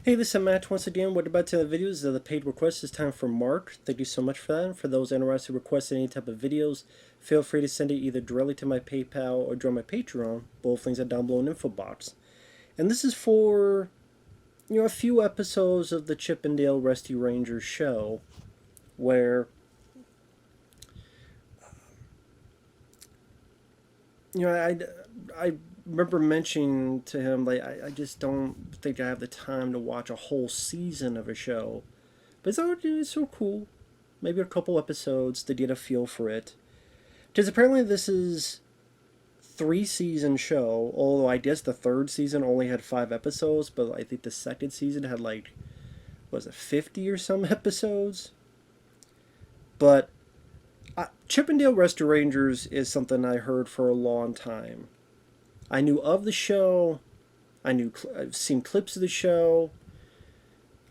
Hey, this is Matt once again. What about the videos? The paid request is time for Mark. Thank you so much for that. And for those interested in requesting any type of videos, feel free to send it either directly to my PayPal or join my Patreon. Both links are down below in the info box. And this is for a few episodes of the Chip and Dale Rescue Rangers show, where I remember mentioning to him like I just don't think I have the time to watch a whole season of a show, but it's so cool. Maybe a couple episodes to get a feel for it. Because apparently this is 3 season show, although I guess the third season only had 5 episodes, but I think the second season had like, was it 50 or some episodes? But Chippendale Rescue Rangers is something I heard for a long time. I knew of the show. I've seen clips of the show.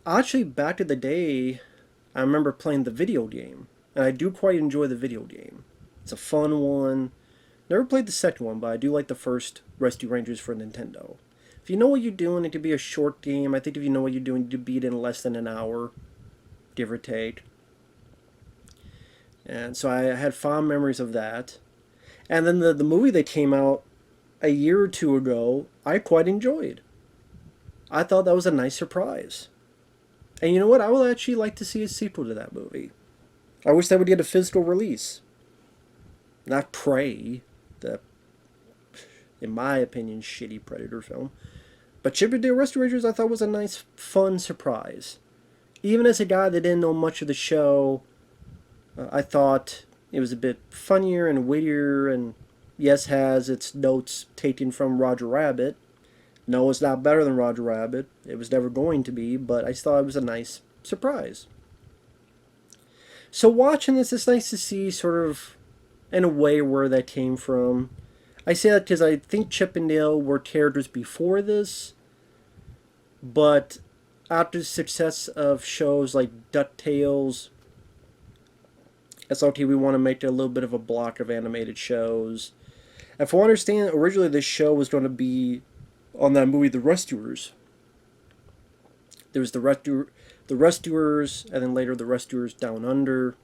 Actually, back in the day, I remember playing the video game, and I do quite enjoy the video game. It's a fun one. Never played the second one, but I do like the first Rescue Rangers for Nintendo. If you know what you're doing, it could be a short game. I think if you know what you're doing, you could beat it in less than an hour, give or take. And so I had fond memories of that. And then the movie that came out a year or two ago, I quite enjoyed. I thought that was a nice surprise. And you know what? I would actually like to see a sequel to that movie. I wish they would get a physical release. Not Prey, the, in my opinion, shitty Predator film. But Chip and Dale Rescue Rangers I thought was a nice, fun surprise. Even as a guy that didn't know much of the show, I thought it was a bit funnier and wittier, and yes, has its notes taken from Roger Rabbit. No, it's not better than Roger Rabbit. It was never going to be, but I thought it was a nice surprise. So watching this, it's nice to see sort of, in a way, where that came from. I say that because I think Chip and Dale were characters before this, but after the success of shows like DuckTales, it's okay, we want to make it a little bit of a block of animated shows. And from what I understand, originally this show was going to be on that movie The Rescuers. There was the Rescuers, and then later the Rescuers Down Under.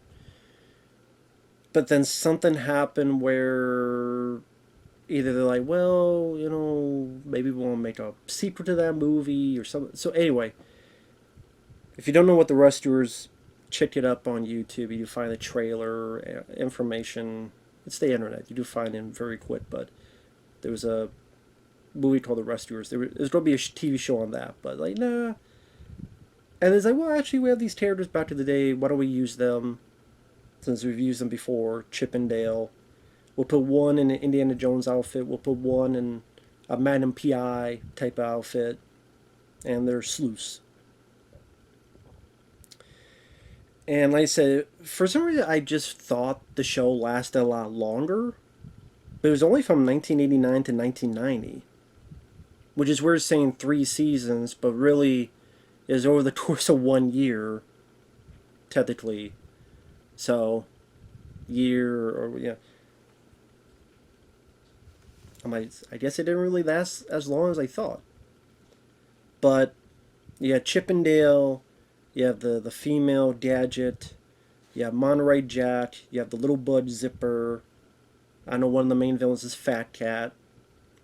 But then something happened where either they're like, well, maybe we want to make a sequel to that movie or something. So anyway, if you don't know what the Rescuers, check it up on YouTube. You find the trailer, information. It's the internet. You do find it very quick, but there was a movie called The Rescuers. There's going to be a TV show on that, but like, nah. And it's like, well, actually, we have these characters back in the day. Why don't we use them? Since we've used them before, Chip and Dale. We'll put one in an Indiana Jones outfit. We'll put one in a Magnum PI type of outfit. And they're sleuths. And like I said, for some reason, I just thought the show lasted a lot longer. But it was only from 1989 to 1990. Which is weird saying 3 seasons, but really is over the course of 1 year, technically. So, year, or, yeah. I guess it didn't really last as long as I thought. But, yeah, Chip and Dale, you have the female Gadget, you have Monterey Jack, you have the little Bud Zipper. I know one of the main villains is Fat Cat,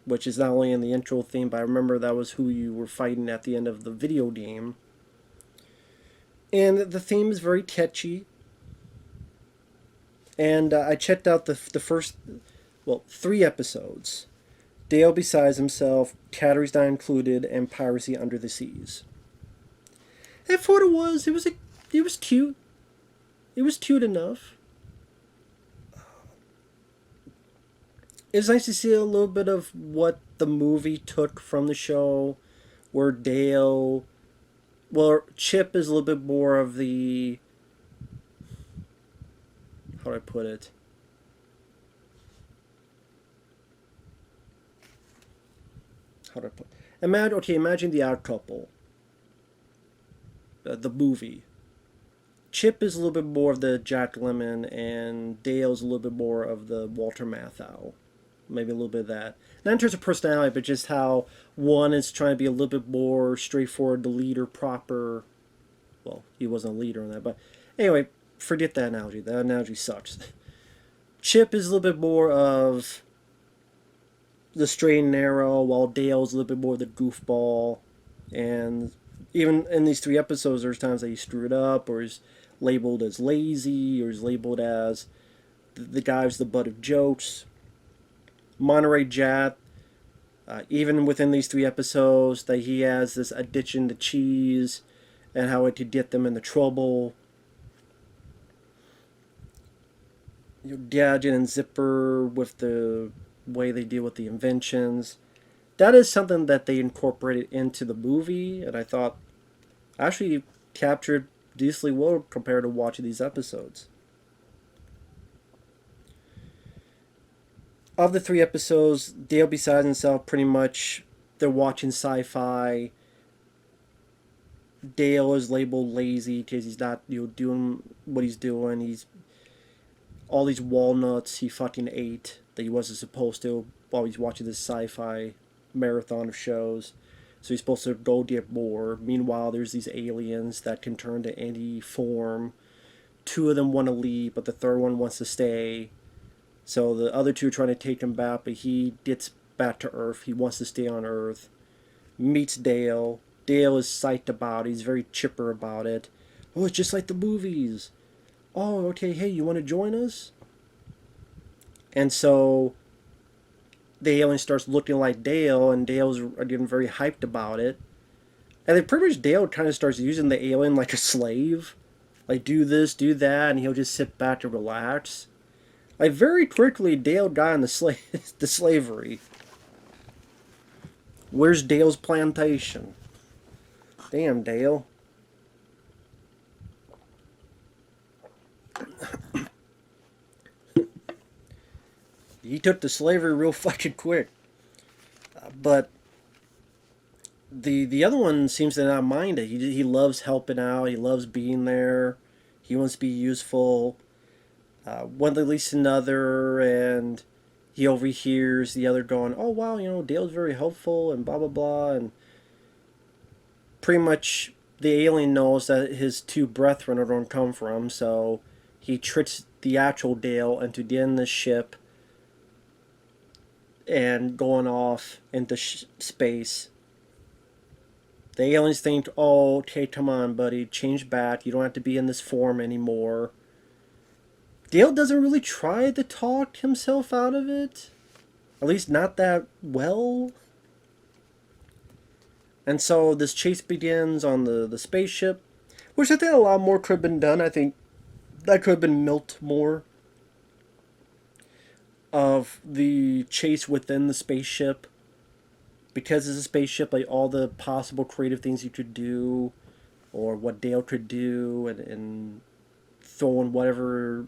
which is not only in the intro theme, but I remember that was who you were fighting at the end of the video game. And the theme is very catchy. And I checked out the first, 3 episodes. Dale Besides Himself, Calories Not Included, and Piracy Under the Seas. And for what it was cute. It was cute enough. It's nice to see a little bit of what the movie took from the show, where Chip is a little bit more of the, how do I put it? How do I put? Imagine the Odd Couple, the movie. Chip is a little bit more of the Jack Lemmon, and Dale's a little bit more of the Walter Matthau. Maybe a little bit of that. Not in terms of personality, but just how one is trying to be a little bit more straightforward, the leader proper. Well, he wasn't a leader in that, but anyway, forget that analogy. That analogy sucks. Chip is a little bit more of the straight and narrow, while Dale's a little bit more the goofball. And even in these 3 episodes, there's times that he screwed up, or is labeled as lazy, or is labeled as the guy who's the butt of jokes. Monterey Jack, even within these 3 episodes, that he has this addiction to cheese and how it could get them into trouble. Gadget and Zipper with the way they deal with the inventions. That is something that they incorporated into the movie, and I thought actually captured decently well compared to watching these episodes. Of the 3 episodes, Dale besides himself, pretty much they're watching sci-fi. Dale is labeled lazy because he's not doing what he's doing. He's all these walnuts he fucking ate that he wasn't supposed to while he's watching this sci-fi marathon of shows. So he's supposed to go get more. Meanwhile, there's these aliens that can turn to any form. 2 of them want to leave, but the third one wants to stay. So the other 2 are trying to take him back, but he gets back to Earth. He wants to stay on Earth. Meets Dale. Dale is psyched about it. He's very chipper about it. Oh, it's just like the movies. Oh, okay, hey, you want to join us? And so the alien starts looking like Dale, and Dale's getting very hyped about it. And then pretty much Dale kind of starts using the alien like a slave. Like, do this, do that, and he'll just sit back and relax. Like, very quickly, Dale got into the slavery. Where's Dale's plantation? Damn, Dale. He took to slavery real fucking quick. But the other one seems to not mind it. He loves helping out. He loves being there. He wants to be useful. One leads to another, and he overhears the other going, "Oh wow, Dale's very helpful," and blah blah blah, and pretty much the alien knows that his 2 brethren are going to come for him, so he tricks the actual Dale into getting the ship and going off into space. The aliens think, oh, okay, come on, buddy, change back. You don't have to be in this form anymore. Dale doesn't really try to talk himself out of it. At least not that well. And so this chase begins on the spaceship, which I think a lot more could have been done. I think that could have been milked more, of the chase within the spaceship. Because it's a spaceship, like all the possible creative things you could do, or what Dale could do, and throw in whatever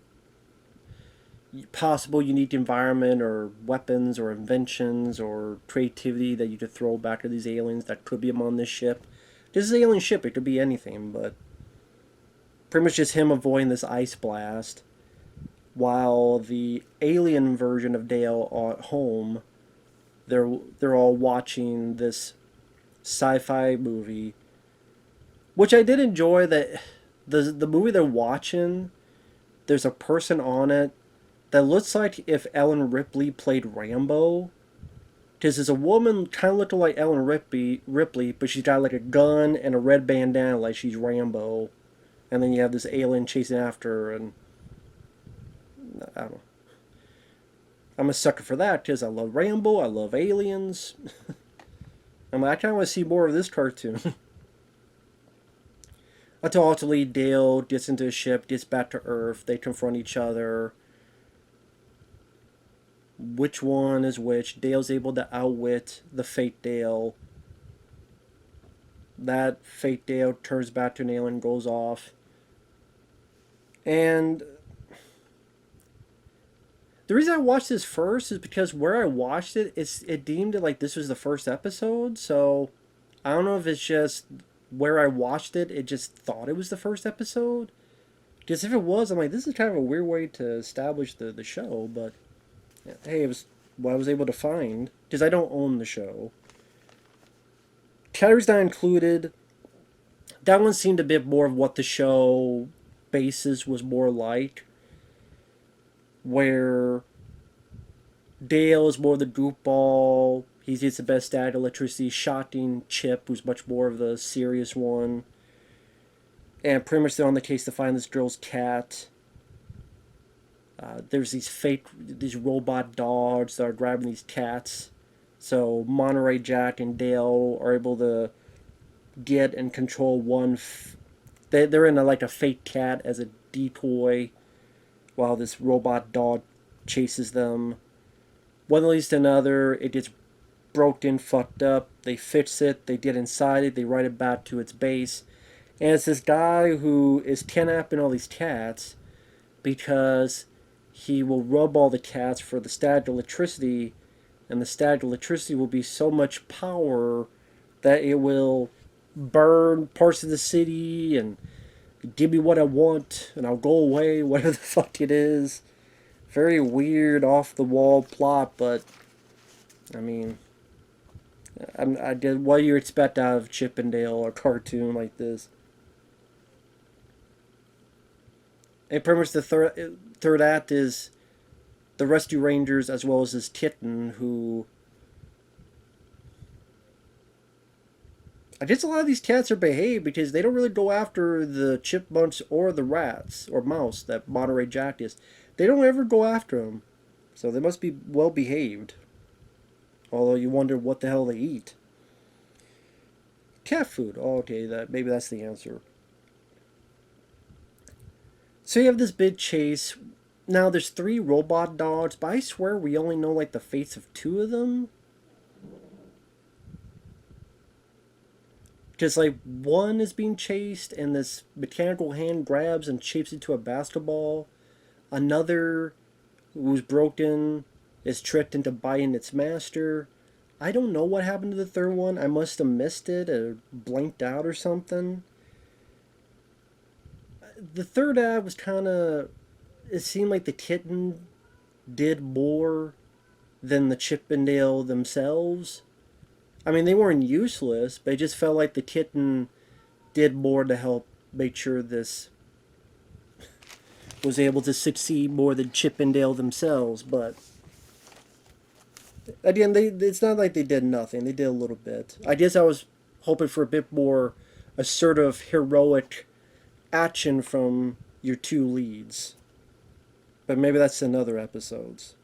possible unique environment or weapons or inventions or creativity that you could throw back to these aliens that could be on this ship. This is an alien ship, it could be anything, but pretty much just him avoiding this ice blast, while the alien version of Dale at home, they're all watching this sci-fi movie, which I did enjoy. That the movie they're watching, there's a person on it that looks like if Ellen Ripley played Rambo. Because there's a woman kind of looking like Ellen Ripley, but she's got like a gun and a red bandana like she's Rambo. And then you have this alien chasing after her, and I don't know. I'm a sucker for that because I love Rambo, I love aliens. I kind of want to see more of this cartoon. Until ultimately Dale gets into a ship, gets back to Earth, they confront each other. Which one is which? Dale's able to outwit the fake Dale. That fake Dale turns back to an alien, goes off. And the reason I watched this first is because where I watched it, it deemed it like this was the first episode. So I don't know if it's just where I watched it, it just thought it was the first episode. Because if it was, I'm like, this is kind of a weird way to establish the show. But yeah, hey, it was what I was able to find, because I don't own the show. Calories Not Included, that one seemed a bit more of what the show basis was more like, where Dale is more the goofball. He's the best at electricity. Shotting Chip, who's much more of the serious one. And pretty much they're on the case to find this girl's cat. There's these robot dogs that are grabbing these cats. So Monterey Jack and Dale are able to get and control one. They're in like a fake cat as a decoy, while this robot dog chases them. One leads to another. It gets broken, fucked up. They fix it. They get inside it. They ride it back to its base. And it's this guy who is kidnapping all these cats because he will rub all the cats for the static electricity, and the static electricity will be so much power that it will burn parts of the city and give me what I want and I'll go away, whatever the fuck it is. Very weird, off the wall plot, but I mean, I did what you expect out of Chip and Dale or cartoon like this. And pretty much the third act is the Rescue Rangers as well as this kitten who. I guess a lot of these cats are behaved because they don't really go after the chipmunks or the rats or mouse that Monterey Jack is. They don't ever go after them. So they must be well behaved. Although you wonder what the hell they eat. Cat food. Oh, okay, maybe that's the answer. So you have this big chase. Now there's 3 robot dogs, but I swear we only know like the fates of 2 of them. Because like one is being chased and this mechanical hand grabs and shapes it to a basketball. Another, who's broken, is tricked into biting its master. I don't know what happened to the third one. I must have missed it or blanked out or something. The third ad was kind of. It seemed like the kitten did more than the Chippendale themselves. I mean, they weren't useless, but it just felt like the kitten did more to help make sure this was able to succeed more than Chippendale themselves. But again, it's not like they did nothing. They did a little bit. I guess I was hoping for a bit more assertive, heroic action from your 2 leads. But maybe that's in other episodes.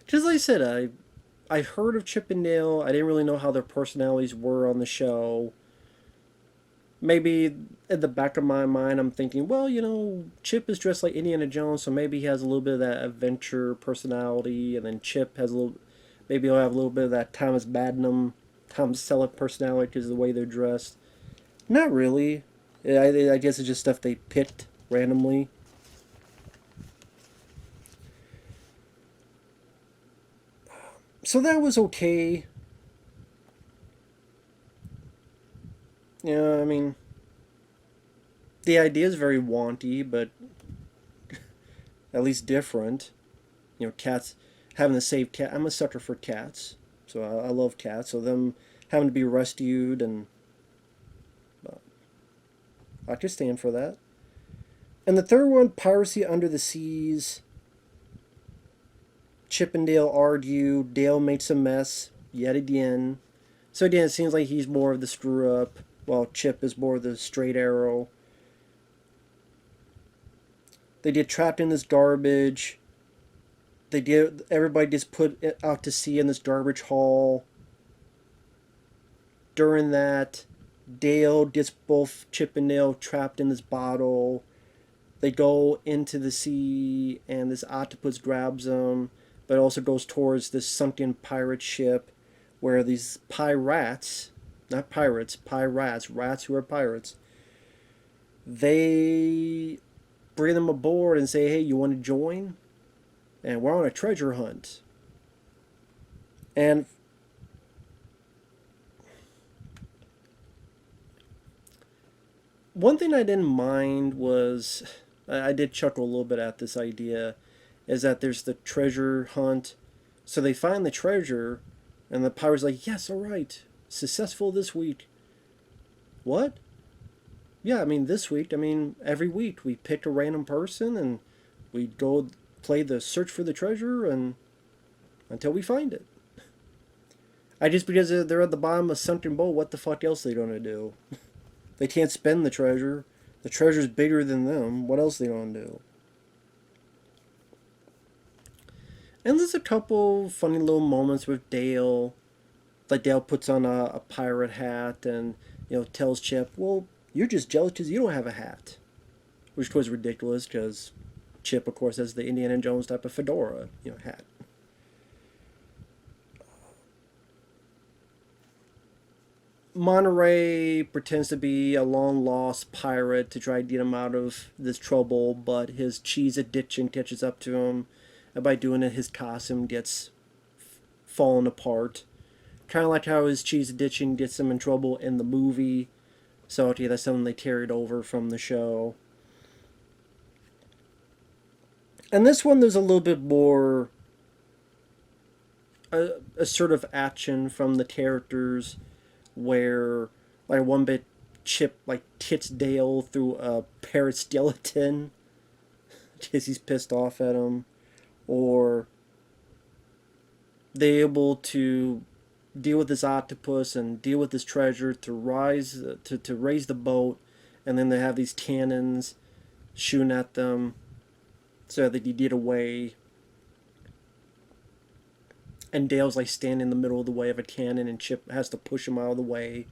Just like I said, I heard of Chip and Dale. I didn't really know how their personalities were on the show. Maybe in the back of my mind, I'm thinking, well, Chip is dressed like Indiana Jones, so maybe he has a little bit of that adventure personality, and then Chip has maybe he'll have a little bit of that Thomas Badnam, Tom Selleck personality because of the way they're dressed. Not really. I guess it's just stuff they picked randomly. So that was okay. Yeah, I mean, the idea is very wanty, but at least different. Cats having to save cat. I'm a sucker for cats, so I love cats. So them having to be rescued, and I could stand for that. And the third one, Piracy Under the Seas. Chip and Dale argue. Dale makes a mess yet again. So again, it seems like he's more of the screw up, while Chip is more of the straight arrow. They get trapped in this garbage. Everybody gets put out to sea in this garbage haul. During that, Dale gets both Chip and Dale trapped in this bottle. They go into the sea, and this octopus grabs them, but also goes towards this sunken pirate ship, where these pirates, not pirates, pirates, rats who are pirates, they bring them aboard and say, hey, you want to join? And we're on a treasure hunt. And one thing I didn't mind was I did chuckle a little bit at this idea, is that there's the treasure hunt. So they find the treasure, and the pirate's like, yes, all right, successful this week. What? Yeah, I mean, this week, I mean, every week we pick a random person and we go play the search for the treasure and until we find it. I just because they're at the bottom of a sunken boat, what the fuck else are they gonna do? They can't spend the treasure. The treasure's bigger than them. What else are they gonna do? And there's a couple funny little moments with Dale. Like Dale puts on a pirate hat and tells Chip, "Well, you're just jealous because you don't have a hat," which was ridiculous because Chip, of course, has the Indiana Jones type of fedora, hat. Monterey pretends to be a long lost pirate to try to get him out of this trouble, but his cheese addiction catches up to him, and by doing it, his costume gets fallen apart. Kind of like how his cheese addiction gets him in trouble in the movie. So okay, that's something they carried over from the show. And this one, there's a little bit more assertive action from the characters, where like one bit Chip like hits Dale through a parrot skeleton because he's pissed off at him, or they able to deal with this octopus and deal with this treasure to raise the boat, and then they have these cannons shooting at them so that they get away. And Dale's like standing in the middle of the way of a cannon, and Chip has to push him out of the way.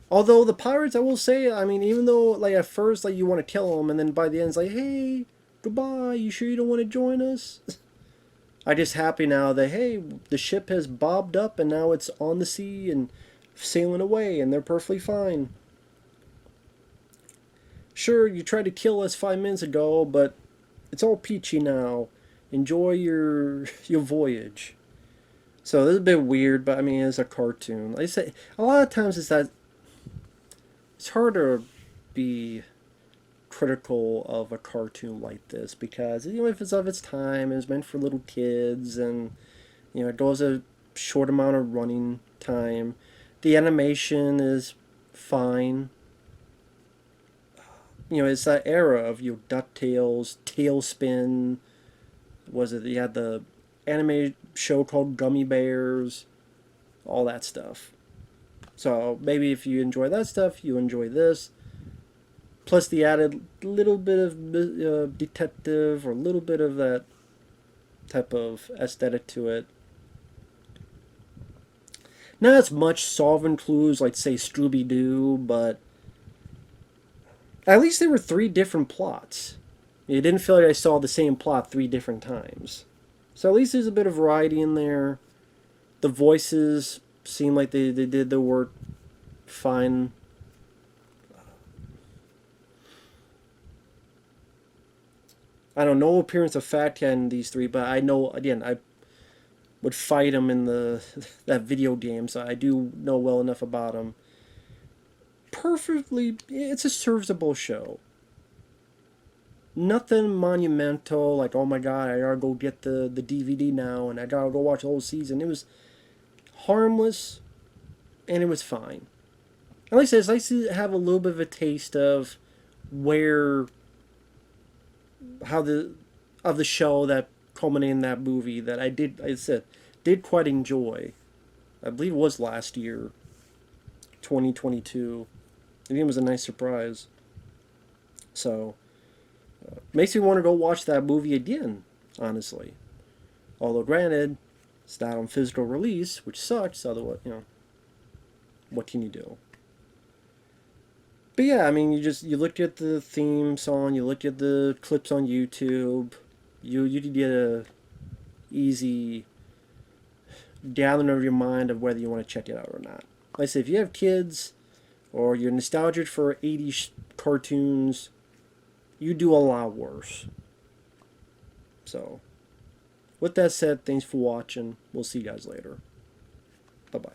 Although the pirates, I will say, I mean, even though like at first like you want to kill them, and then by the end it's like, hey, goodbye. You sure you don't want to join us? I'm just happy now that hey, the ship has bobbed up and now it's on the sea and sailing away, and they're perfectly fine. Sure, you tried to kill us 5 minutes ago, but it's all peachy now. Enjoy your voyage. So this is a bit weird, but I mean it's a cartoon. Like I say, a lot of times it's hard to be critical of a cartoon like this because if it's of its time, it's meant for little kids, and it goes a short amount of running time. The animation is fine. It's that era of DuckTales, Tailspin. Was it? You had the anime show called Gummy Bears, all that stuff. So maybe if you enjoy that stuff, you enjoy this. Plus the added little bit of detective or a little bit of that type of aesthetic to it. Not as much solving clues like say Scooby Doo, but at least there were 3 different plots. It didn't feel like I saw the same plot 3 different times. So at least there's a bit of variety in there. The voices seem like they did their work fine. I don't know appearance of Fat Cat in these 3, but I know, again, I would fight him in that video game, so I do know well enough about him. Perfectly, it's a serviceable show. Nothing monumental, like, oh my god, I gotta go get the DVD now, and I gotta go watch the whole season. It was harmless, and it was fine. And like I said, it's nice to have a little bit of a taste of how the show that culminated in that movie that did quite enjoy. I believe it was last year, 2022. I think it was a nice surprise. So, makes me want to go watch that movie again, honestly. Although, granted, it's not on physical release, which sucks. Otherwise, what can you do? But yeah, I mean, you look at the theme song, you look at the clips on YouTube, you can get a easy gathering of your mind of whether you want to check it out or not. Like I say, if you have kids or you're nostalgic for 80s cartoons, you do a lot worse. So, with that said, thanks for watching. We'll see you guys later. Bye-bye.